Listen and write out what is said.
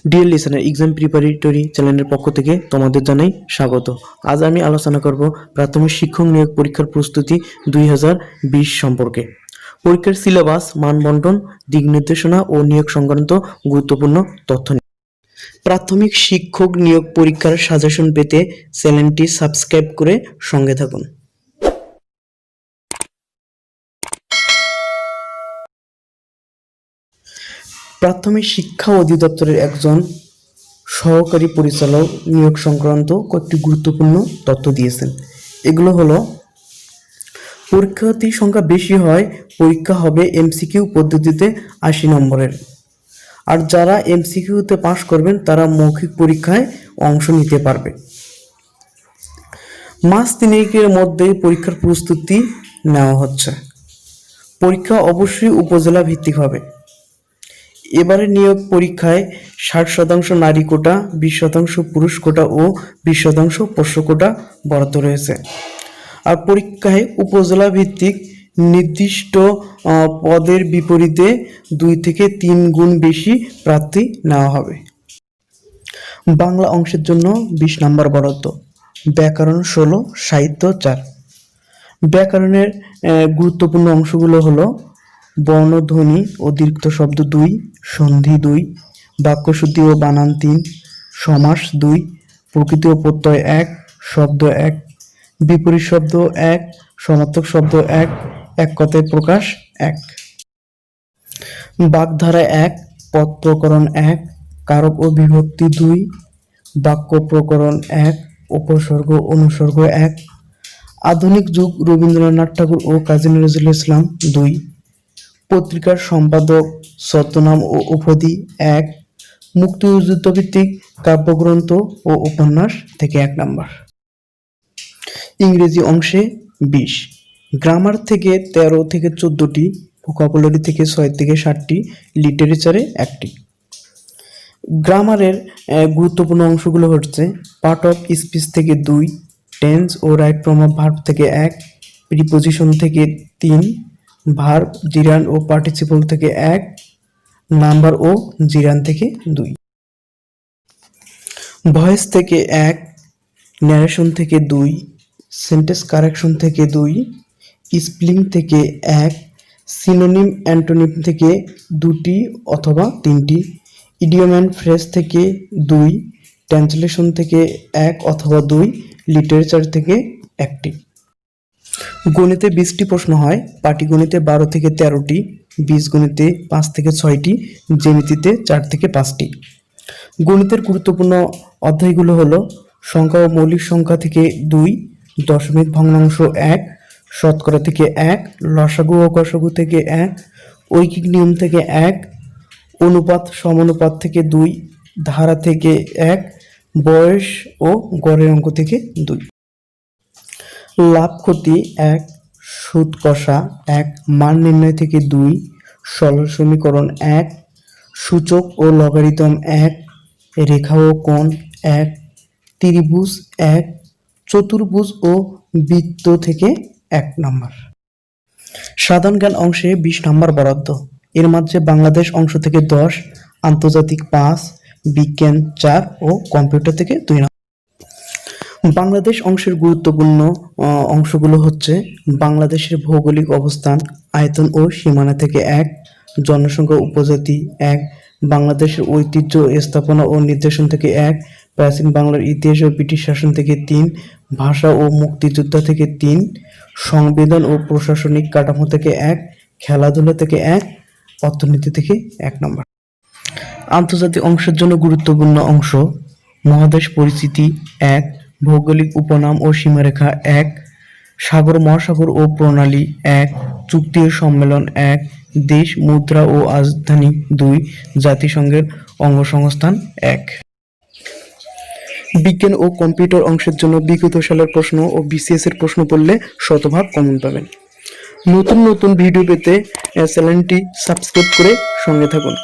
Deer listener, exam preparatory চ্যানেলের পক্ষ থেকে তোমাদের জানাই স্বাগত। আজ আমি আলোচনা করব প্রাথমিক শিক্ষক নিয়োগ পরীক্ষার প্রস্তুতি 2020 সম্পর্কে। পরীক্ষার সিলেবাস, মানবন্টন, দিক নির্দেশনা ও নিয়োগ সংক্রান্ত গুরুত্বপূর্ণ তথ্য নিয়ে। প্রাথমিক শিক্ষক নিয়োগ পরীক্ষার সাজেশন পেতে চ্যানেলটি সাবস্ক্রাইব করে সঙ্গে থাকুন। প্রাথমিক শিক্ষা অধিদপ্তরের একজন সহকারী পরিচালক নিয়োগ সংক্রান্ত কয়েকটি গুরুত্বপূর্ণ তথ্য দিয়েছেন। এগুলো হলো, পরীক্ষার্থী সংখ্যা বেশি হয়, পরীক্ষা হবে এমসিকিউ পদ্ধতিতে 80 নম্বরের। আর যারা এমসিকিউতে পাশ করবেন তারা মৌখিক পরীক্ষায় অংশ নিতে পারবে। মাস 3 মধ্যেই পরীক্ষার প্রস্তুতি নেওয়া হচ্ছে। পরীক্ষা অবশ্যই উপজেলা ভিত্তিক হবে। এবারে নিয়োগ পরীক্ষায় 60% নারী কোটা, 20% পুরুষ কোটা ও 20% পোষ্য কোটা বরাদ্দ রয়েছে। আর পরীক্ষায় উপজেলা ভিত্তিক নির্দিষ্ট পদের বিপরীতে 2 থেকে 3 গুণ বেশি প্রার্থী নেওয়া হবে। বাংলা অংশের জন্য 20 নম্বর বরাদ্দ, ব্যাকরণ 16, সাহিত্য 4। ব্যাকরণের গুরুত্বপূর্ণ অংশগুলো হলো বর্ণধ্বনি ও দীর্ঘ শব্দ 2, সন্ধি 2, বাক্যশুদ্ধি ও বানান 3, সমাস 2, প্রকৃতি ও প্রত্যয় 1, শব্দ 1, বিপরীত শব্দ 1, সমার্থক শব্দ 1, এক কথায় প্রকাশ 1, বাগধারা 1, পদ প্রকরণ 1, কারক ও বিভক্তি 2, বাক্য প্রকরণ 1, উপসর্গ অনুসর্গ 1, আধুনিক যুগ রবীন্দ্রনাথ ঠাকুর ও কাজী নজরুল ইসলাম 2, পত্রিকার সম্পাদক ছদ্মনাম ও উপাধি 1, মুক্তিযুদ্ধ ভিত্তিক কাব্যগ্রন্থ ও উপন্যাস থেকে 1 নম্বর। ইংরেজি অংশে 20, গ্রামার থেকে 13 থেকে 14টি, ভোকাবুলারি থেকে 6 থেকে 7টি, লিটারেচারে 1টি। গ্রামারের গুরুত্বপূর্ণ অংশগুলো হচ্ছে পার্ট অফ স্পিচ থেকে 2, টেন্স ও রাইট ফর্ম অফ ভার্ব থেকে 1, প্রিপোজিশন থেকে 3, ভার্ব, জিরান ও পার্টিসিপল থেকে 1, নাম্বার ও জিরান থেকে 2, ভয়েস থেকে 1, ন্যারেশন থেকে 2, সেন্টেন্স কারেকশন থেকে 2, স্পেলিং থেকে 1, সিনোনিম অ্যান্টোনিম থেকে 2টি অথবা 3টি, ইডিয়ম অ্যান্ড ফ্রেজ থেকে 2, ট্রান্সলেশন থেকে 1 অথবা 2, লিটারেচার থেকে 1টি। গণিতে 20টি প্রশ্ন হয়, পাটিগণিতে 12 থেকে 13টি, বীজগণিতে 5 থেকে 6টি, জ্যামিতিতে 4 থেকে 5টি। গণিতের গুরুত্বপূর্ণ অধ্যায়গুলো হলো সংখ্যা ও মৌলিক সংখ্যা থেকে 2, দশমিক ভগ্নাংশ 1, শতকরা থেকে 1, লসাগু ও গসাগু থেকে 1, ঐকিক নিয়ম থেকে 1, অনুপাত সমানুপাত থেকে 2, ধারা থেকে 1, বয়স ও গড়ের অঙ্ক থেকে 2, লাভ ক্ষতি 1, সুদ কষা 1, মান নির্ণয় থেকে 2, সরল সমীকরণ 1, সূচক ও লগারিদম 1, রেখা ও কোণ 1, ত্রিভুজ 1, চতুর্ভুজ ও বৃত্ত থেকে 1 নম্বর। সাধারণ জ্ঞান অংশে 20 নম্বর বরাদ্দ। এর মাঝে বাংলাদেশ অংশ থেকে 10, আন্তর্জাতিক 5, বিজ্ঞান 4 ও কম্পিউটার থেকে 2 নম্বর। বাংলাদেশ অংশের গুরুত্বপূর্ণ অংশগুলো হচ্ছে বাংলাদেশের ভৌগোলিক অবস্থান, আয়তন ও সীমানা থেকে 1, জনসংখ্যা উপজাতি 1, বাংলাদেশের ঐতিহ্য, স্থাপনা ও নিদর্শন থেকে 1, প্রাচীন বাংলার ইতিহাস ও ব্রিটিশ শাসন থেকে 3, ভাষা ও মুক্তিযোদ্ধা থেকে 3, সংবিধান ও প্রশাসনিক কাঠামো থেকে 1, খেলাধুলা থেকে 1, অর্থনীতি থেকে 1 নম্বর। আন্তর্জাতিক অংশের জন্য গুরুত্বপূর্ণ অংশ মহাদেশ পরিচিতি 1, ভৌগোলিক উপনাম ও সীমারেখা 1, সাগর মহাসাগর ও প্রণালী 1, চুক্তি ও সম্মেলন 1, দেশ, মুদ্রা ও রাজধানী 2, জাতিসংঘের অঙ্গসংস্থান 1। বিজ্ঞান ও কম্পিউটার অংশের জন্য বিগত সালের প্রশ্ন ও বিসিএস এর প্রশ্ন পড়লে শতভাগ কমন পাবেন। নতুন নতুন ভিডিও পেতে চ্যানেলটি সাবস্ক্রাইব করে সঙ্গে থাকুন।